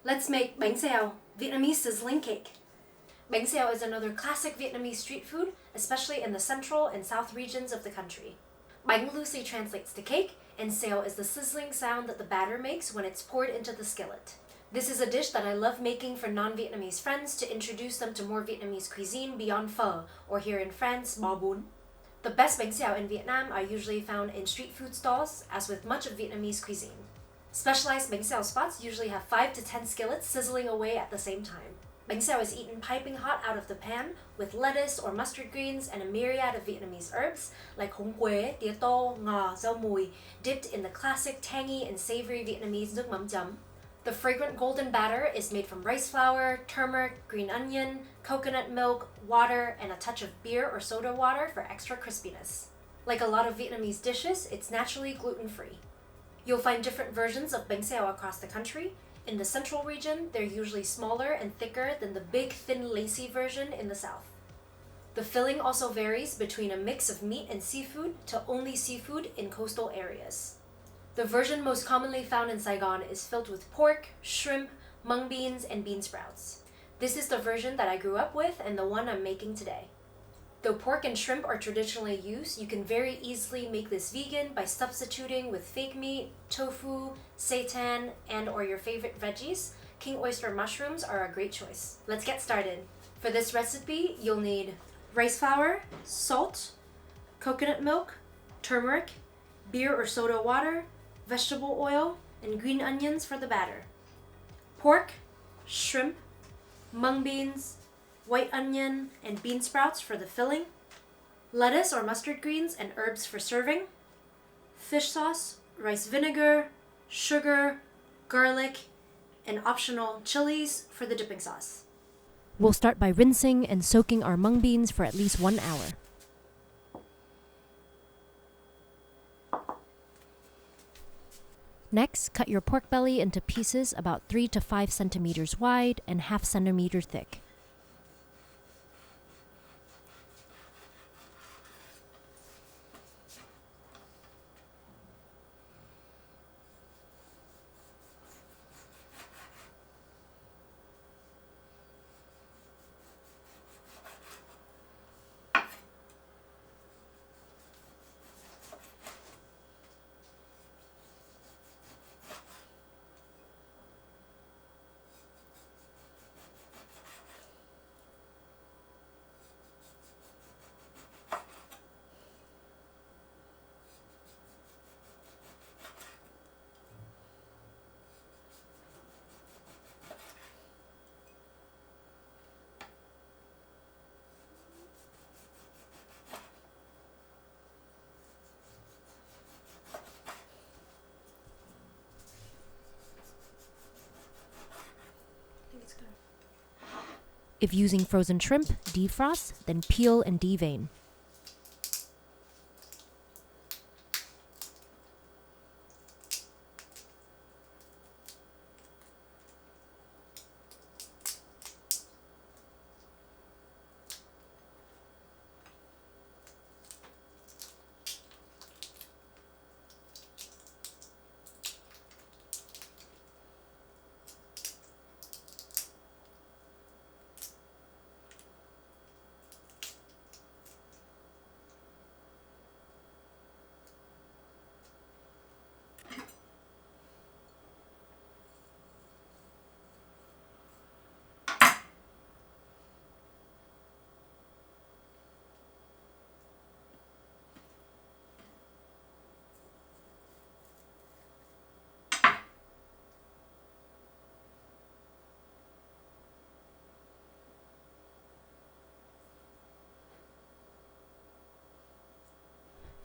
Let's make Bánh Xèo, Vietnamese sizzling cake. Bánh Xèo is another classic Vietnamese street food, especially in the central and south regions of the country. Bánh loosely translates to cake, and xèo is the sizzling sound that the batter makes when it's poured into the skillet. This is a dish that I love making for non-Vietnamese friends to introduce them to more Vietnamese cuisine beyond pho, or here in France, bò bún. The best bánh xèo in Vietnam are usually found in street food stalls, as with much of Vietnamese cuisine. Specialized bánh xèo spots usually have 5 to 10 skillets sizzling away at the same time. Bánh xèo is eaten piping hot out of the pan with lettuce or mustard greens and a myriad of Vietnamese herbs like húng quế, tía tô, ngò, rau mùi, dipped in the classic tangy and savory Vietnamese nước mắm chấm. The fragrant golden batter is made from rice flour, turmeric, green onion, coconut milk, water, and a touch of beer or soda water for extra crispiness. Like a lot of Vietnamese dishes, it's naturally gluten-free. You'll find different versions of bánh xèo across the country. In the central region, they're usually smaller and thicker than the big, thin, lacy version in the south. The filling also varies between a mix of meat and seafood to only seafood in coastal areas. The version most commonly found in Saigon is filled with pork, shrimp, mung beans, and bean sprouts. This is the version that I grew up with and the one I'm making today. Though pork and shrimp are traditionally used, you can very easily make this vegan by substituting with fake meat, tofu, seitan, and or your favorite veggies. King oyster mushrooms are a great choice. Let's get started. For this recipe, you'll need rice flour, salt, coconut milk, turmeric, beer or soda water, vegetable oil, and green onions for the batter. Pork, shrimp, mung beans, white onion, and bean sprouts for the filling, lettuce or mustard greens and herbs for serving, fish sauce, rice vinegar, sugar, garlic, and optional chilies for the dipping sauce. We'll start by rinsing and soaking our mung beans for at least 1 hour. Next, cut your pork belly into pieces about 3 to 5 centimeters wide and ½ centimeter thick. If using frozen shrimp, defrost, then peel and devein.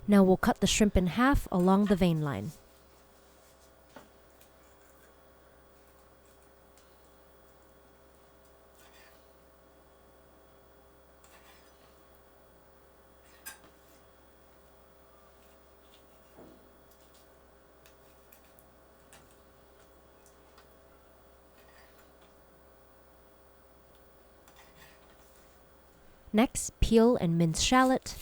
Now we'll cut the shrimp in half along the vein line. Next, peel and mince shallot.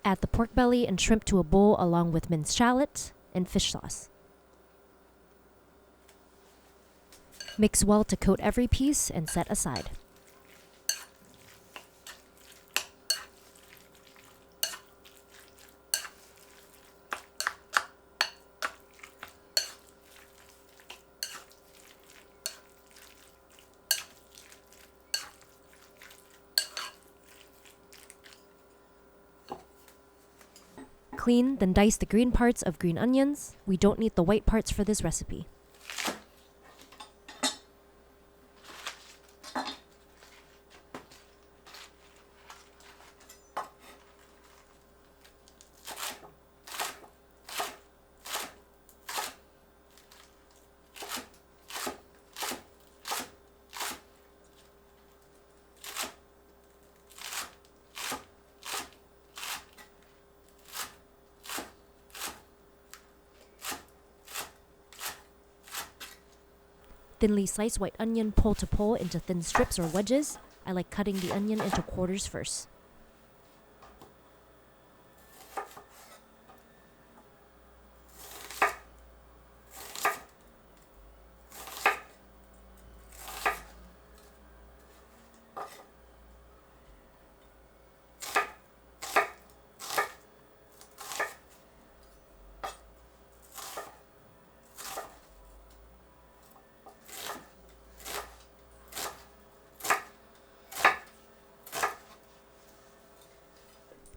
Add the pork belly and shrimp to a bowl along with minced shallot and fish sauce. Mix well to coat every piece and set aside. Clean, then dice the green parts of green onions. We don't need the white parts for this recipe. Thinly sliced white onion pole to pole into thin strips or wedges. I like cutting the onion into quarters first.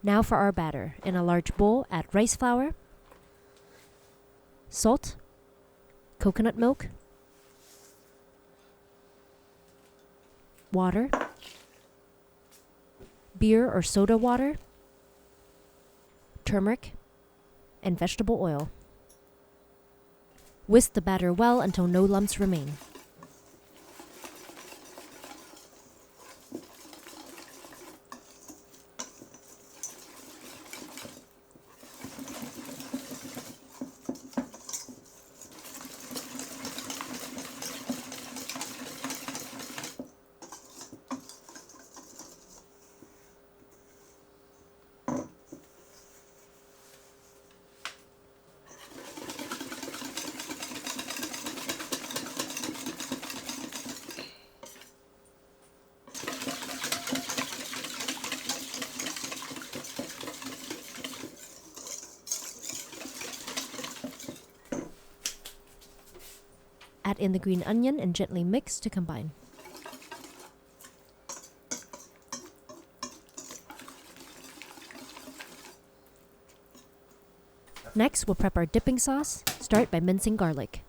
Now for our batter. In a large bowl, add rice flour, salt, coconut milk, water, beer or soda water, turmeric, and vegetable oil. Whisk the batter well until no lumps remain. Add in the green onion and gently mix to combine. Next, we'll prep our dipping sauce. Start by mincing garlic.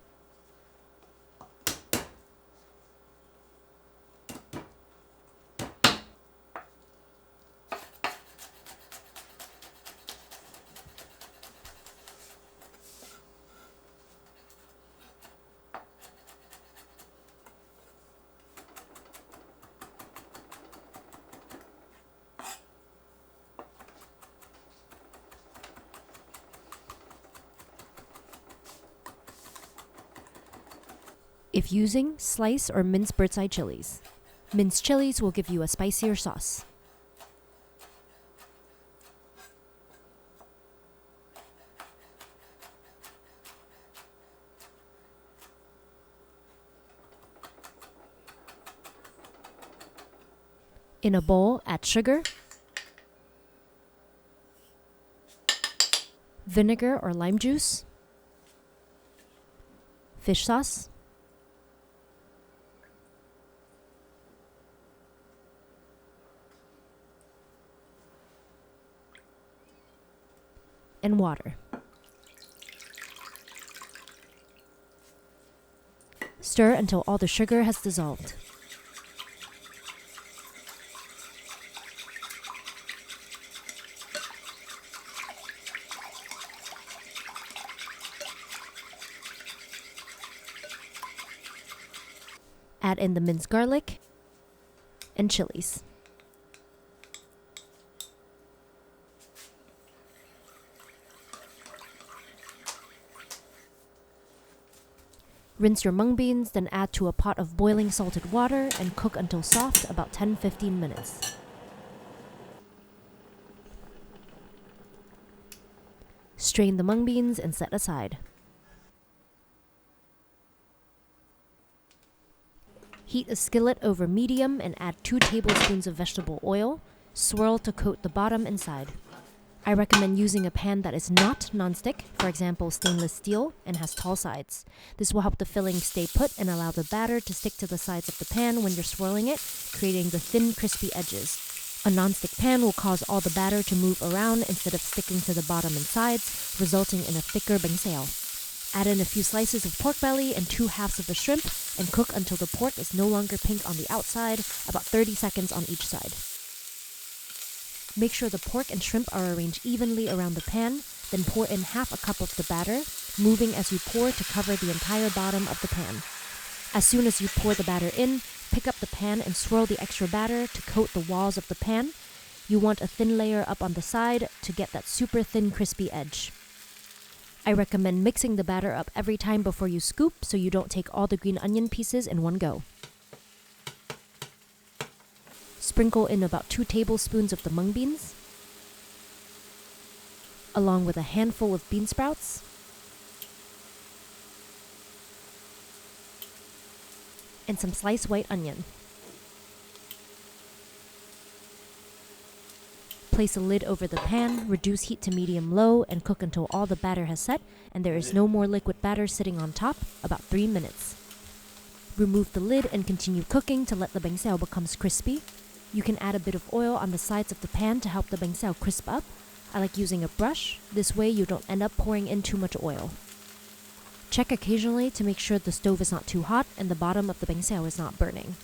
If using, slice or mince bird's eye chilies. Minced chilies will give you a spicier sauce. In a bowl, add sugar, vinegar or lime juice, fish sauce, and water. Stir until all the sugar has dissolved. Add in the minced garlic and chilies. Rinse your mung beans, then add to a pot of boiling salted water and cook until soft, about 10-15 minutes. Strain the mung beans and set aside. Heat a skillet over medium and add 2 tablespoons of vegetable oil. Swirl to coat the bottom and side. I recommend using a pan that is not non-stick, for example stainless steel, and has tall sides. This will help the filling stay put and allow the batter to stick to the sides of the pan when you're swirling it, creating the thin, crispy edges. A non-stick pan will cause all the batter to move around instead of sticking to the bottom and sides, resulting in a thicker bánh xèo. Add in a few slices of pork belly and 2 halves of a shrimp, and cook until the pork is no longer pink on the outside, about 30 seconds on each side. Make sure the pork and shrimp are arranged evenly around the pan, then pour in half a cup of the batter, moving as you pour to cover the entire bottom of the pan. As soon as you pour the batter in, pick up the pan and swirl the extra batter to coat the walls of the pan. You want a thin layer up on the side to get that super thin crispy edge. I recommend mixing the batter up every time before you scoop so you don't take all the green onion pieces in one go. Sprinkle in about 2 tablespoons of the mung beans, along with a handful of bean sprouts, and some sliced white onion. Place a lid over the pan, reduce heat to medium-low, and cook until all the batter has set and there is no more liquid batter sitting on top, about 3 minutes. Remove the lid and continue cooking to let the bánh xèo becomes crispy. You can add a bit of oil on the sides of the pan to help the bánh xèo crisp up. I like using a brush. This way you don't end up pouring in too much oil. Check occasionally to make sure the stove is not too hot and the bottom of the bánh xèo is not burning.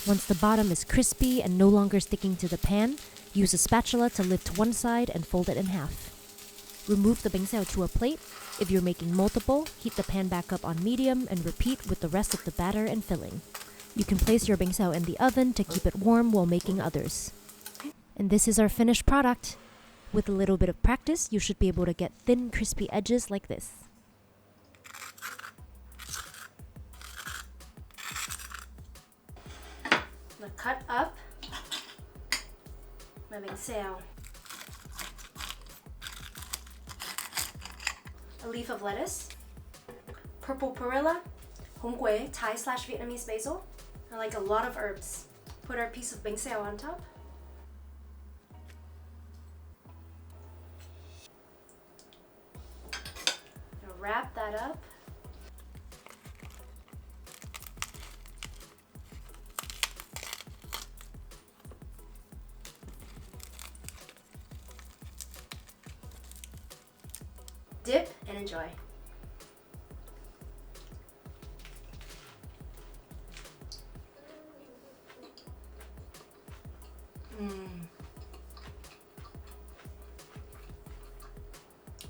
Once the bottom is crispy and no longer sticking to the pan, use a spatula to lift one side and fold it in half. Remove the bánh xèo to a plate. If you're making multiple, heat the pan back up on medium and repeat with the rest of the batter and filling. You can place your bánh xèo in the oven to keep it warm while making others. And this is our finished product. With a little bit of practice, you should be able to get thin, crispy edges like this. I'm gonna cut up my bánh xèo. A leaf of lettuce, purple perilla, húng quế, Thai/Vietnamese basil. I like a lot of herbs. Put our piece of bánh xèo on top. Now wrap that up. Dip and enjoy.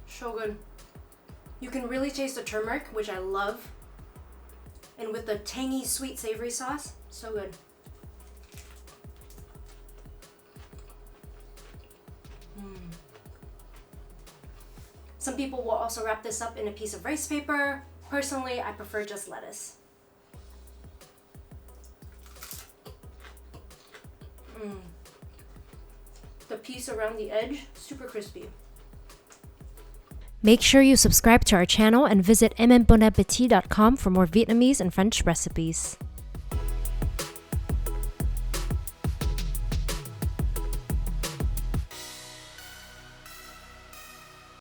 So good. You can really taste the turmeric, which I love. And with the tangy, sweet, savory sauce, so good. Some people will also wrap this up in a piece of rice paper. Personally, I prefer just lettuce. The piece around the edge, super crispy. Make sure you subscribe to our channel and visit mmbonapetit.com for more Vietnamese and French recipes.